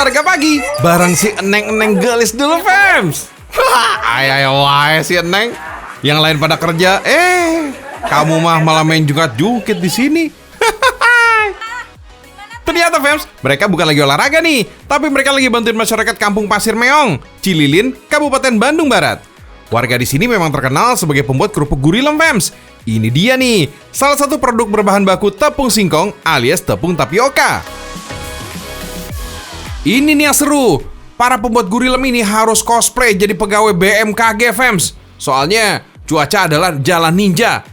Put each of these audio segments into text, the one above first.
Olahraga pagi bareng si Eneng-eneng gelis dulu, Fems. Ayo si Eneng. Yang lain pada kerja, kamu malah main jungkat-jungkit di sini. Ternyata, Fems, mereka bukan lagi olahraga nih, tapi mereka lagi bantuin masyarakat Kampung Pasir Meong, Cililin, Kabupaten Bandung Barat. Warga di sini memang terkenal sebagai pembuat kerupuk gurilem, Fems. Ini dia nih, salah satu produk berbahan baku tepung singkong alias tepung tapioka. Ini nih yang seru. Para pembuat gurilem ini harus cosplay jadi pegawai BMKG, Fems. Soalnya cuaca adalah jalan ninja.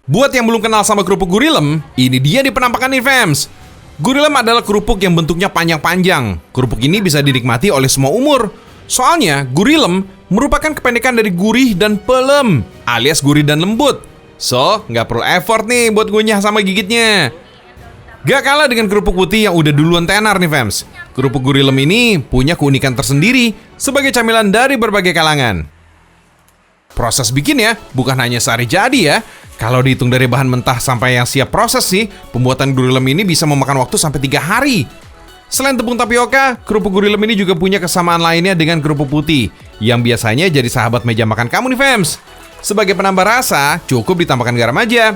Buat yang belum kenal sama kerupuk gurilem, ini dia di penampakan nih, Fems. Gurilem adalah kerupuk yang bentuknya panjang-panjang. Kerupuk ini bisa dinikmati oleh semua umur. Soalnya gurilem merupakan kependekan dari gurih dan pelem, alias gurih dan lembut. So, nggak perlu effort nih buat ngunyah sama gigitnya. Gak kalah dengan kerupuk putih yang udah duluan tenar nih, Fems. Kerupuk gurilem ini punya keunikan tersendiri sebagai camilan dari berbagai kalangan. Proses bikinnya bukan hanya sehari jadi ya. Kalau dihitung dari bahan mentah sampai yang siap proses sih, pembuatan gurilem ini bisa memakan waktu sampai 3 hari. Selain tepung tapioka, kerupuk gurilem ini juga punya kesamaan lainnya dengan kerupuk putih, yang biasanya jadi sahabat meja makan kamu nih, Fems. Sebagai penambah rasa, cukup ditambahkan garam aja.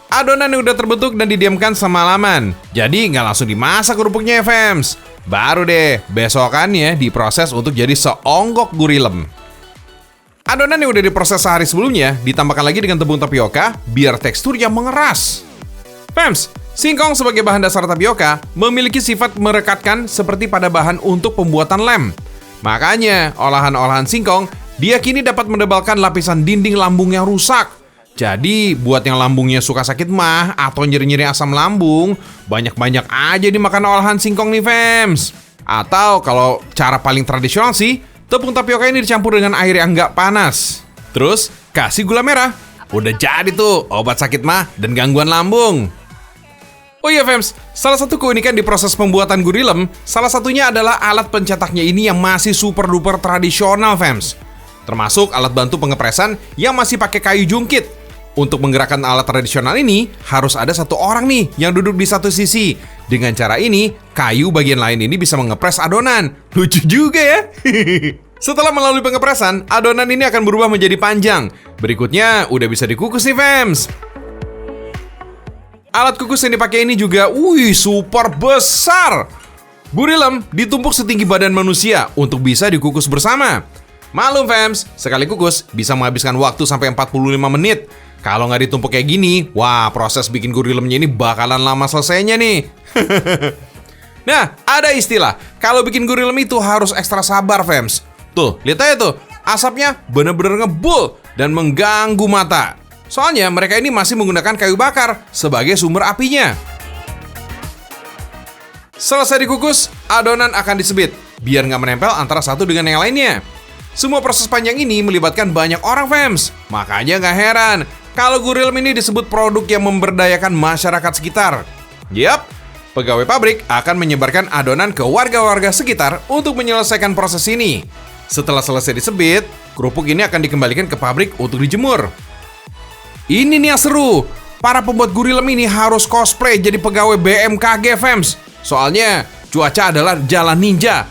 Adonan yang udah terbentuk dan didiamkan semalaman. Jadi nggak langsung dimasak kerupuknya ya, Fems. Baru deh, besokannya diproses untuk jadi seonggok gurilem. Adonan yang udah diproses sehari sebelumnya ditambahkan lagi dengan tepung tapioka biar teksturnya mengeras. Fems, singkong sebagai bahan dasar tapioka memiliki sifat merekatkan seperti pada bahan untuk pembuatan lem. Makanya, olahan-olahan singkong diyakini dapat mendebalkan lapisan dinding lambung yang rusak. Jadi, buat yang lambungnya suka sakit mah atau nyeri-nyeri asam lambung, banyak-banyak aja dimakan olahan singkong nih, Fems. Atau kalau cara paling tradisional sih, tepung tapioka ini dicampur dengan air yang nggak panas. Terus, kasih gula merah. Udah jadi tuh obat sakit mah dan gangguan lambung. Oh iya, Fems, salah satu keunikan di proses pembuatan gurilem, salah satunya adalah alat pencetaknya ini yang masih super duper tradisional, Fems. Termasuk alat bantu pengepresan yang masih pakai kayu jungkit. Untuk menggerakkan alat tradisional ini, harus ada satu orang nih yang duduk di satu sisi. Dengan cara ini, kayu bagian lain ini bisa mengepres adonan. Lucu juga ya. Setelah melalui pengepresan, adonan ini akan berubah menjadi panjang. Berikutnya, udah bisa dikukus nih, Fems. Alat kukus yang dipakai ini juga, super besar. Gurilem ditumpuk setinggi badan manusia untuk bisa dikukus bersama. Malum, Fems, sekali kukus bisa menghabiskan waktu sampai 45 menit. Kalau nggak ditumpuk kayak gini, wah, proses bikin gurilemnya ini bakalan lama selesainya nih. Nah, ada istilah, kalau bikin gurilem itu harus ekstra sabar, Fems. Tuh, lihat aja tuh, asapnya bener-bener ngebul dan mengganggu mata. Soalnya mereka ini masih menggunakan kayu bakar sebagai sumber apinya. Selesai dikukus, adonan akan disebit, biar nggak menempel antara satu dengan yang lainnya. Semua proses panjang ini melibatkan banyak orang, Fems. Makanya nggak heran kalau gurilem ini disebut produk yang memberdayakan masyarakat sekitar. Yap, pegawai pabrik akan menyebarkan adonan ke warga-warga sekitar untuk menyelesaikan proses ini. Setelah selesai disebit, kerupuk ini akan dikembalikan ke pabrik untuk dijemur. Ini nih yang seru. Para pembuat gurilem ini harus cosplay jadi pegawai BMKG, Fems. Soalnya cuaca adalah jalan ninja.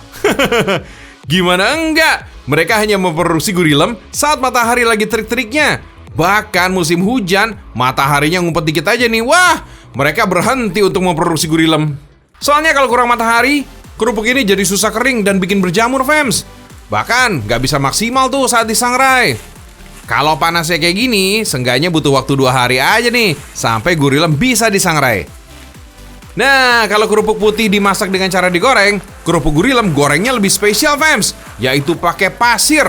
Gimana enggak? Mereka hanya memproduksi gurilem saat matahari lagi terik-teriknya. Bahkan musim hujan, mataharinya ngumpet dikit aja nih. Wah, mereka berhenti untuk memproduksi gurilem. Soalnya kalau kurang matahari, kerupuk ini jadi susah kering dan bikin berjamur, Fems. Bahkan nggak bisa maksimal tuh saat disangrai. Kalau panasnya kayak gini, seenggaknya butuh waktu 2 hari aja nih sampai gurilem bisa disangrai. Nah, kalau kerupuk putih dimasak dengan cara digoreng, kerupuk gurilem gorengnya lebih spesial, Fems, yaitu pakai pasir.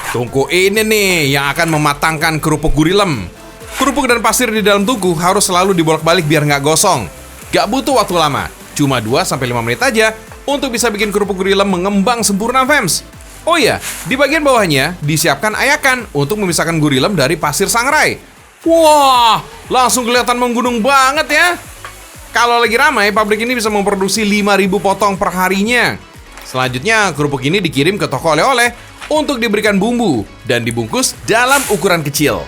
Tungku ini nih yang akan mematangkan kerupuk gurilem. Kerupuk dan pasir di dalam tungku harus selalu dibolak-balik biar nggak gosong. Gak butuh waktu lama, cuma 2-5 menit aja untuk bisa bikin kerupuk gurilem mengembang sempurna, Fems. Oh iya, di bagian bawahnya disiapkan ayakan untuk memisahkan gurilem dari pasir sangrai. Wah, langsung kelihatan menggunung banget ya. Kalau lagi ramai, pabrik ini bisa memproduksi 5.000 potong per harinya. Selanjutnya, kerupuk ini dikirim ke toko oleh-oleh untuk diberikan bumbu dan dibungkus dalam ukuran kecil.